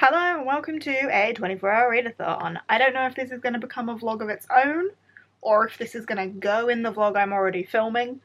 Hello and welcome to a 24-hour readathon. I don't know if this is going to become a vlog of its own or if this is going to go in the vlog I'm already filming.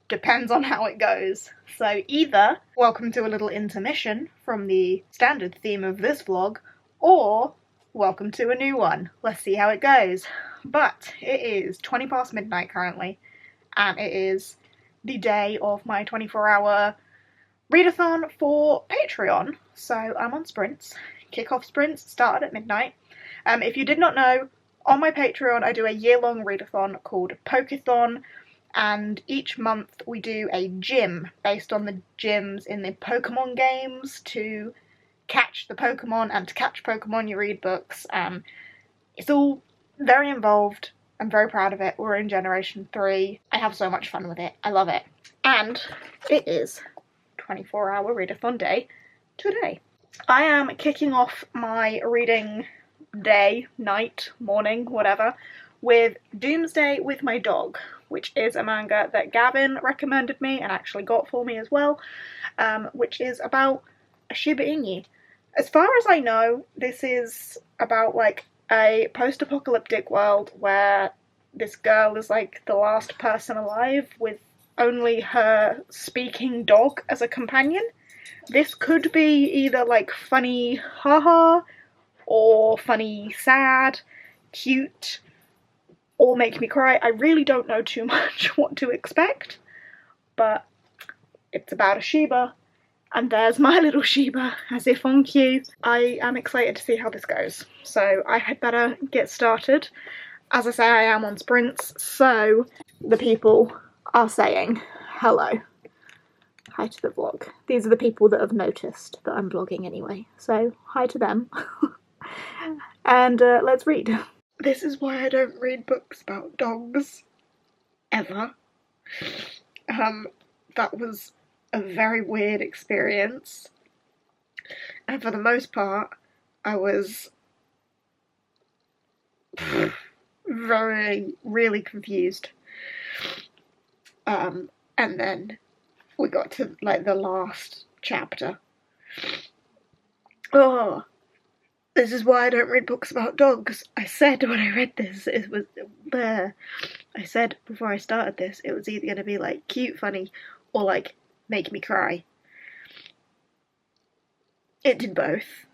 Depends on how it goes. So either welcome to a little intermission from the standard theme of this vlog, or welcome to a new one. Let's see how it goes. But it is 20 past midnight currently, and it is the day of my 24-hour readathon for Patreon. So I'm on sprints. Kickoff sprints started at midnight. If you did not know, on my Patreon I do a year-long readathon called Pokeathon, and each month we do a gym based on the gyms in the Pokemon games to catch the Pokemon, and to catch Pokemon you read books. It's all very involved. I'm very proud of it. We're in Generation 3. I have so much fun with it. I love it. And it is 24-hour readathon day today. I am kicking off my reading day, night, morning, whatever, with Doomsday with My Dog, which is a manga that Gavin recommended me and actually got for me as well, which is about a Shiba Inu. As far as I know, this is about like a post-apocalyptic world where this girl is like the last person alive with only her speaking dog as a companion. This could be either like funny haha, or funny sad, cute, or make me cry. I really don't know too much what to expect, but it's about a Shiba, and there's my little Shiba as if on cue. I am excited to see how this goes, so I had better get started. As I say, I am on sprints, so the people are saying hello. Hi to the vlog. These are the people that have noticed that I'm vlogging anyway, so hi to them. And let's read. This is why I don't read books about dogs. Ever. That was a very weird experience. And for the most part, I was really confused. And then we got to like the last chapter. Oh, this is why I don't read books about dogs. I said when I read this, it was there. I said before I started this, it was either going to be like cute, funny, or like make me cry. It did both,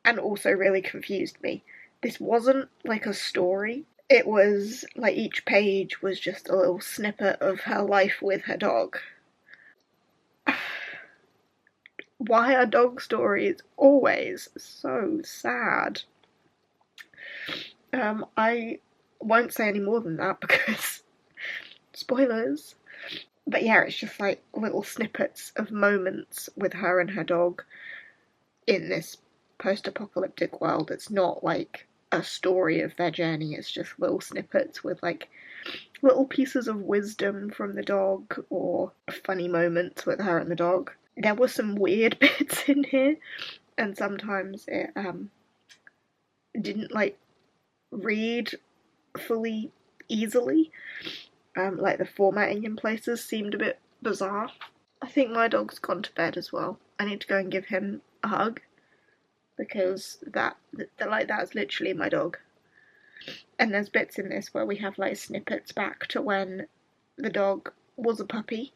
and also really confused me. This wasn't like a story. It was like each page was just a little snippet of her life with her dog. Why are dog stories always so sad? I won't say any more than that because spoilers. But yeah, it's just like little snippets of moments with her and her dog in this post-apocalyptic world. It's not like a story of their journey, it's just little snippets with like little pieces of wisdom from the dog or funny moments with her and the dog. There were some weird bits in here, and sometimes it didn't like read fully easily. Like the formatting in places seemed a bit bizarre. I think my dog's gone to bed as well. I need to go and give him a hug because that's literally my dog. And there's bits in this where we have like snippets back to when the dog was a puppy.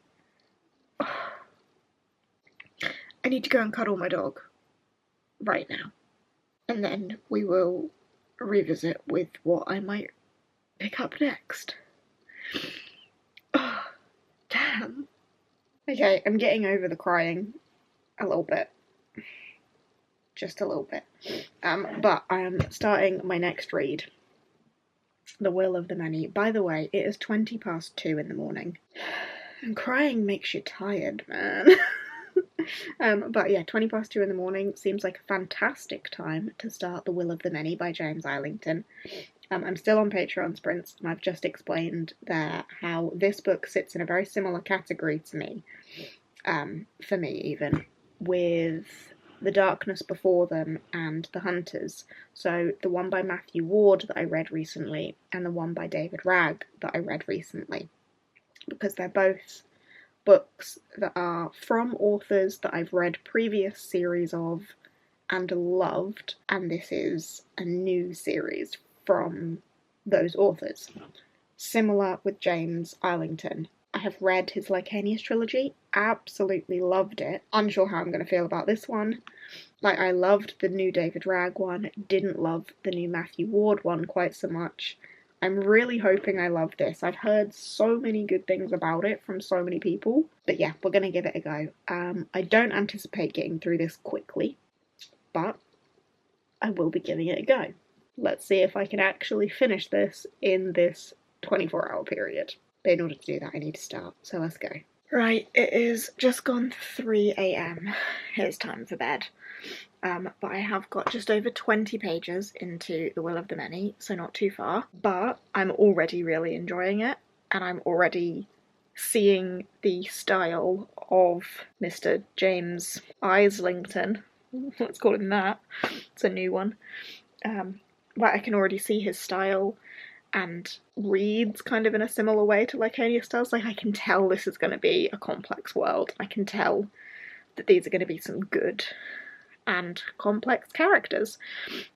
I need to go and cuddle my dog right now, and then we will revisit with what I might pick up next. Oh, damn. Okay, I'm getting over the crying a little bit. Just a little bit. But I am starting my next read, The Will of the Many. By the way, it is 20 past 2 in the morning. And crying makes you tired, man. But yeah, 20 past 2 in the morning seems like a fantastic time to start The Will of the Many by James Islington. I'm still on Patreon sprints, and I've just explained there how this book sits in a very similar category to me, for me even, with The Darkness Before Them and The Hunters. So the one by Matthew Ward that I read recently, and the one by David Ragg that I read recently, because they're both books that are from authors that I've read previous series of and loved, and this is a new series from those authors. Similar with James Islington. I have read his Lycanius trilogy, absolutely loved it. Unsure how I'm going to feel about this one. Like, I loved the new David Ragg one, didn't love the new Matthew Ward one quite so much. I'm really hoping I love this. I've heard so many good things about it from so many people. But yeah, we're going to give it a go. I don't anticipate getting through this quickly, but I will be giving it a go. Let's see if I can actually finish this in this 24-hour period. But in order to do that, I need to start. So let's go. Right, it is just gone 3 AM. It's time for bed. But I have got just over 20 pages into The Will of the Many, so not too far. But I'm already really enjoying it, and I'm already seeing the style of Mr. James Islington. Let's call him that. It's a new one. But I can already see his style and reads kind of in a similar way to Lycanius does. Like, I can tell this is going to be a complex world. I can tell that these are going to be some good and complex characters.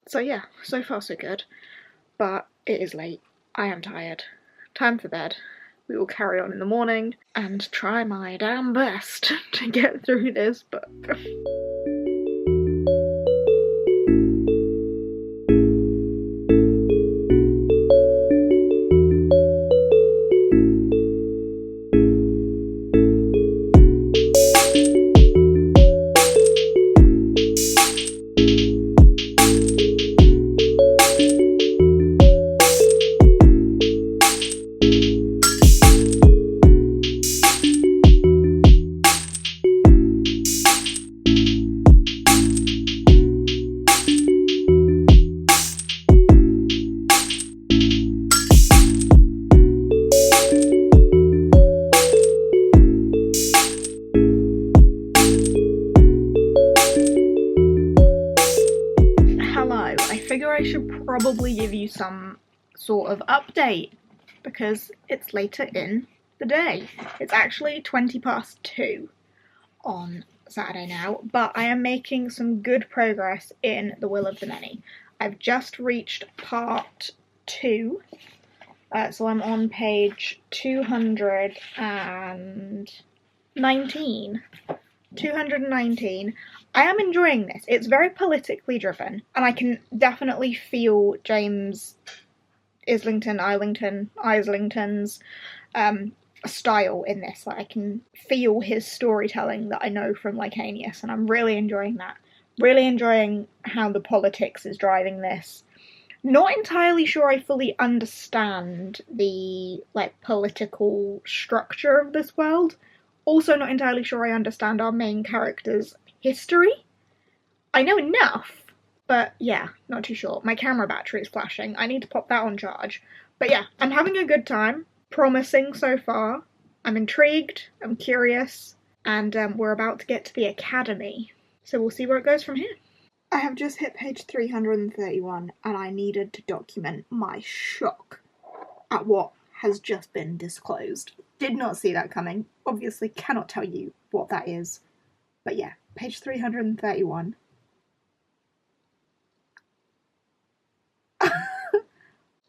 So yeah, so far so good. But it is late. I am tired. Time for bed. We will carry on in the morning and try my damn best to get through this book. I should probably give you some sort of update because it's later in the day. It's actually 2:20 on Saturday now, but I am making some good progress in The Will of the Many. I've just reached part 2, so I'm on page 219. 219. I am enjoying this. It's very politically driven, and I can definitely feel James Islington's style in this. Like, I can feel his storytelling that I know from Lycanius, and I'm really enjoying that. Really enjoying how the politics is driving this. Not entirely sure I fully understand the, like, political structure of this world. Also not entirely sure I understand our main character's history. I know enough, but yeah, not too sure. My camera battery is flashing. I need to pop that on charge. But yeah, I'm having a good time. Promising so far. I'm intrigued, I'm curious, and we're about to get to the academy. So we'll see where it goes from here. I have just hit page 331, and I needed to document my shock at what has just been disclosed. Did not see that coming. Obviously cannot tell you what that is. But yeah, page 331.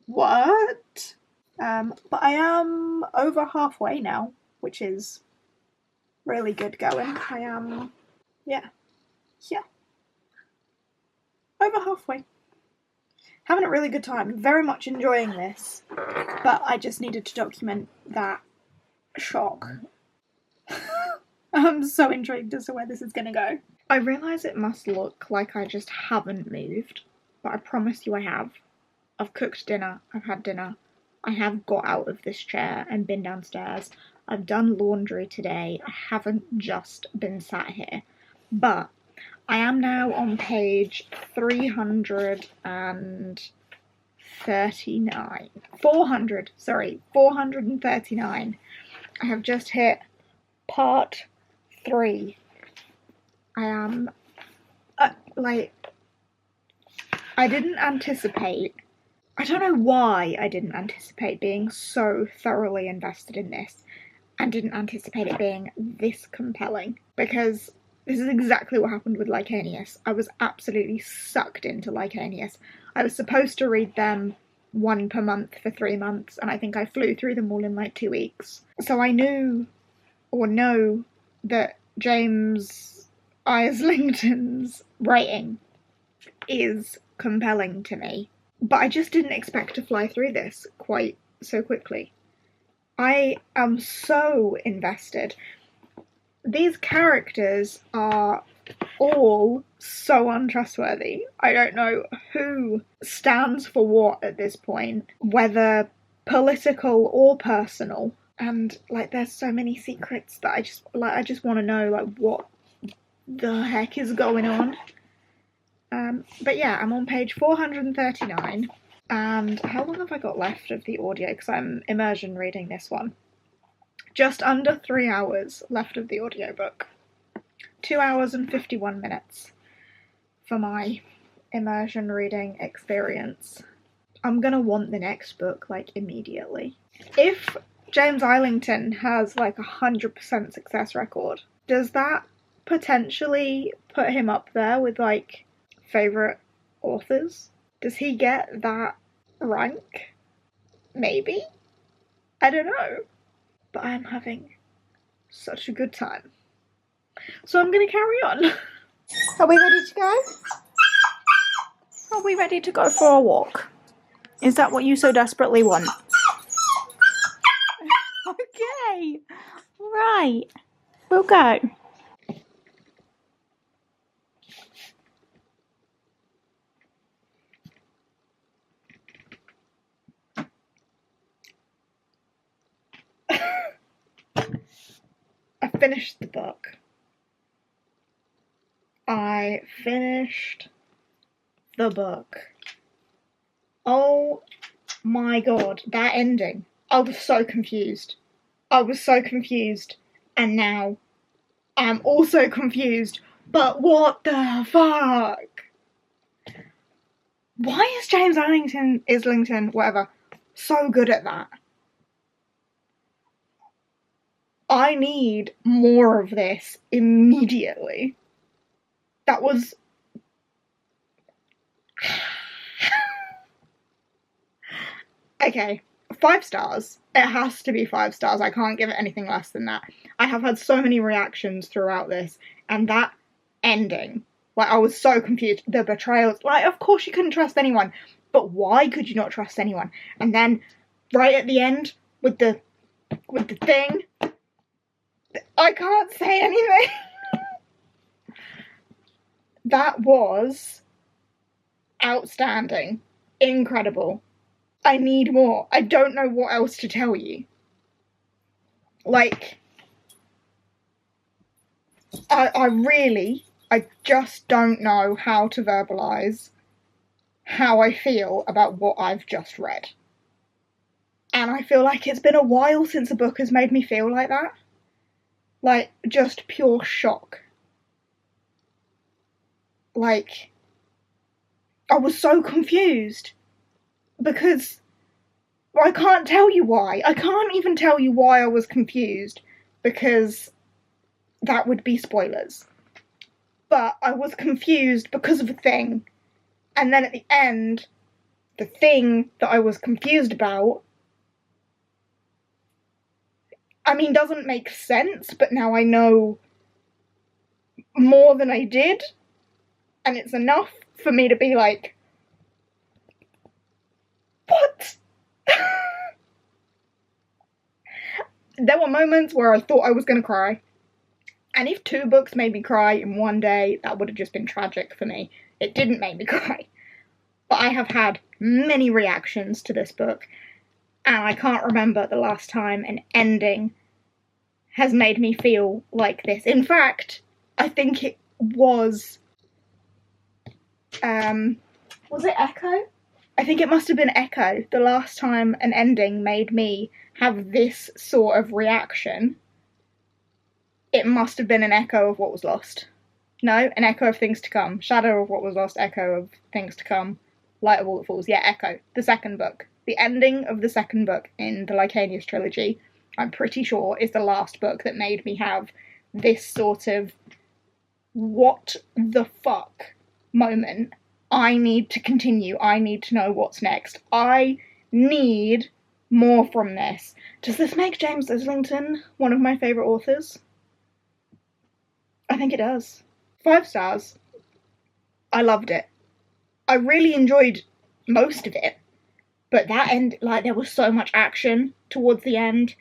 What? But I am over halfway now, which is really good going. I am, yeah, over halfway. Having a really good time, very much enjoying this, but I just needed to document that shock. I'm so intrigued as to where this is going to go. I realise it must look like I just haven't moved, but I promise you I have. I've cooked dinner, I've had dinner, I have got out of this chair and been downstairs, I've done laundry today, I haven't just been sat here, but I am now on page 439. I have just hit part 3. I am, I didn't anticipate, I don't know why I didn't anticipate being so thoroughly invested in this and didn't anticipate it being this compelling, because This is exactly what happened with Licanius. I was absolutely sucked into Licanius. I was supposed to read them one per month for 3 months, and I think I flew through them all in like 2 weeks. So I know that James Islington's writing is compelling to me, but I just didn't expect to fly through this quite so quickly. I am so invested. These characters are all so untrustworthy. I don't know who stands for what at this point, whether political or personal. And like, there's so many secrets that I just want to know like what the heck is going on. But yeah, I'm on page 439. And how long have I got left of the audio? Because I'm immersion reading this one. Just under 3 hours left of the audiobook. 2 hours and 51 minutes for my immersion reading experience. I'm gonna want the next book, like, immediately. If James Islington has, like, 100% success record, does that potentially put him up there with, like, favourite authors? Does he get that rank? Maybe? I don't know. But I'm having such a good time. So I'm going to carry on. Are we ready to go? Are we ready to go for a walk? Is that what you so desperately want? Okay. Right. We'll go. I finished the book. I finished the book. Oh my god, that ending. I was so confused. And now I'm also confused. But what the fuck? Why is James Islington, whatever, so good at that? I need more of this immediately. That was... Okay, 5 stars. It has to be 5 stars. I can't give it anything less than that. I have had so many reactions throughout this, and that ending, like, I was so confused. The betrayals, like, of course you couldn't trust anyone, but why could you not trust anyone? And then, right at the end, with the thing, I can't say anything. That was outstanding. Incredible. I need more. I don't know what else to tell you. Like, I just don't know how to verbalise how I feel about what I've just read. And I feel like it's been a while since a book has made me feel like that. Like, just pure shock. Like, I was so confused. Because I can't tell you why. I can't even tell you why I was confused, because that would be spoilers. But I was confused because of a thing, and then at the end, the thing that I was confused about, I mean, doesn't make sense, but now I know more than I did, and it's enough for me to be like, what? There were moments where I thought I was going to cry. And if 2 books made me cry in one day, that would have just been tragic for me. It didn't make me cry. But I have had many reactions to this book, and I can't remember the last time an ending has made me feel like this. In fact, I think it was... was it Echo? I think it must have been Echo, the last time an ending made me have this sort of reaction. It must have been an echo of What Was Lost. No, an echo of Things to Come. Shadow of What Was Lost, echo of Things to Come. Light of All That Falls. Yeah, Echo. The second book. The ending of the second book in the Licanius trilogy, I'm pretty sure, is the last book that made me have this sort of what the fuck moment. I need to continue. I need to know what's next. I need more from this. Does this make James Islington one of my favourite authors? I think it does. 5 stars. I loved it. I really enjoyed most of it. But that end, like, there was so much action towards the end,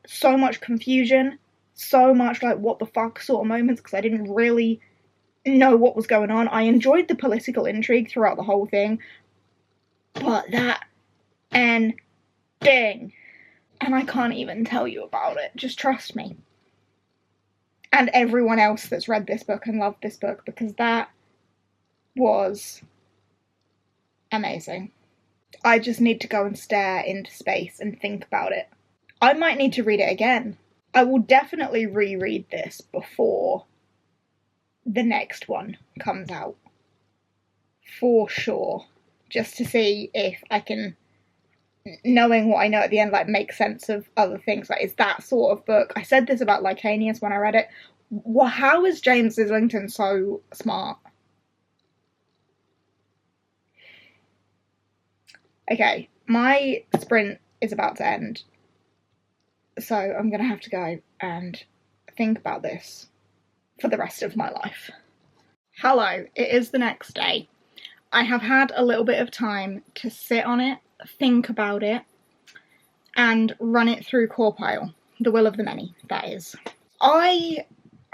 so much confusion, so much, like, what the fuck sort of moments, because I didn't really know what was going on. I enjoyed the political intrigue throughout the whole thing, but that ending, and I can't even tell you about it, just trust me. And everyone else that's read this book and loved this book, because that was amazing. I just need to go and stare into space and think about it. I might need to read it again. I will definitely reread this before the next one comes out. For sure. Just to see if I can, knowing what I know at the end, like, make sense of other things. Like, it's that sort of book. I said this about Lycanius when I read it. Well, how is James Islington so smart? Okay, my sprint is about to end, so I'm going to have to go and think about this for the rest of my life. Hello, it is the next day. I have had a little bit of time to sit on it, think about it, and run it through Corpile, The Will of the Many, that is. I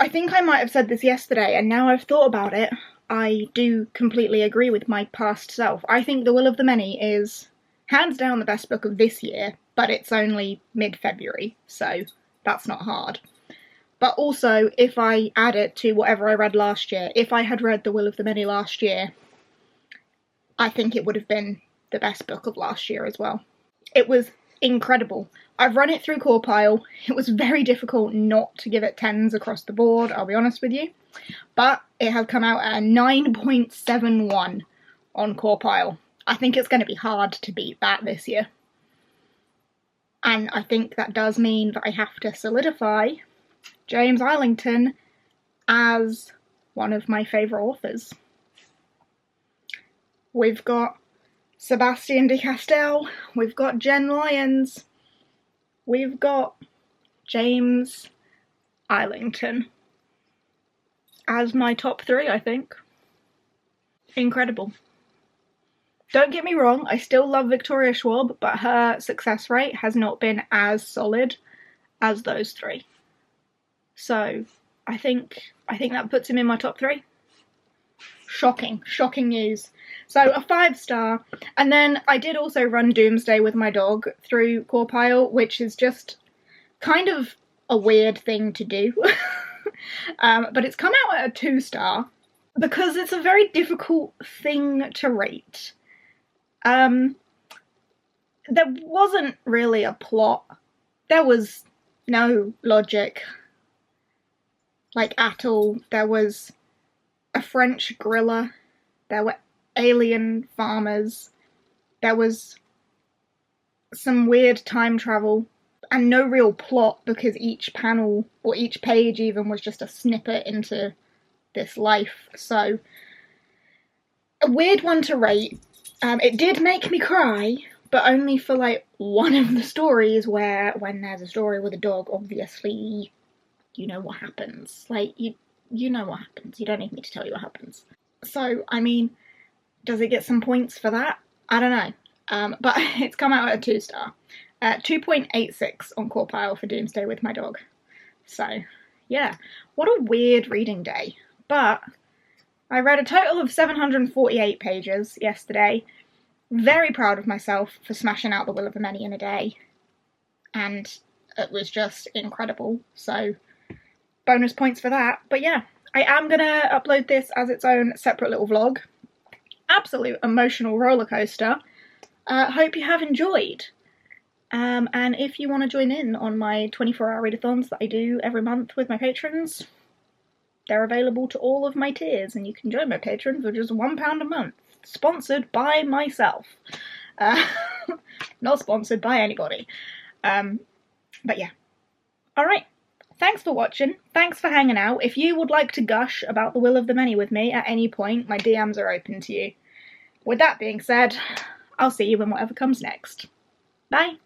think I might have said this yesterday, and now I've thought about it, I do completely agree with my past self. I think The Will of the Many is hands down the best book of this year, but it's only mid-February, so that's not hard. But also, if I add it to whatever I read last year, if I had read The Will of the Many last year, I think it would have been the best book of last year as well. It was incredible. I've run it through Corpile. It was very difficult not to give it 10s across the board, I'll be honest with you. But it has come out at a 9.71 on Corpile. I think it's going to be hard to beat that this year. And I think that does mean that I have to solidify James Islington as one of my favourite authors. We've got Sebastian de Castell, we've got Jen Lyons, we've got James Islington as my top 3, I think. Incredible. Don't get me wrong, I still love Victoria Schwab, but her success rate has not been as solid as those 3. So, I think that puts him in my top 3. Shocking news. So, a 5-star, and then I did also run Doomsday with my dog through Corpile, which is just kind of a weird thing to do. But it's come out at a 2-star, because it's a very difficult thing to rate. There wasn't really a plot. There was no logic, like, at all. There was a French gorilla. There were alien farmers. There was some weird time travel, and no real plot, because each panel, or each page even, was just a snippet into this life. So, a weird one to rate. It did make me cry, but only for, like, one of the stories where, when there's a story with a dog, obviously, you know what happens. Like, you know what happens. You don't need me to tell you what happens. So, I mean, does it get some points for that? I don't know. But it's come out at a 2-star. 2.86 on Corpile for Doomsday with my dog. So, yeah. What a weird reading day. But I read a total of 748 pages yesterday. Very proud of myself for smashing out The Will of the Many in a day. And it was just incredible. So, bonus points for that. But yeah, I am going to upload this as its own separate little vlog. Absolute emotional roller coaster. Hope you have enjoyed. And if you want to join in on my 24-hour readathons that I do every month with my patrons, they're available to all of my tiers, and you can join my patrons for just £1 a month. Sponsored by myself. Not sponsored by anybody. But yeah. Alright. thanks for watching, thanks for hanging out. If you would like to gush about the Will of the Many with me at any point, my DMs are open to you. With that being said, I'll see you in whatever comes next. Bye!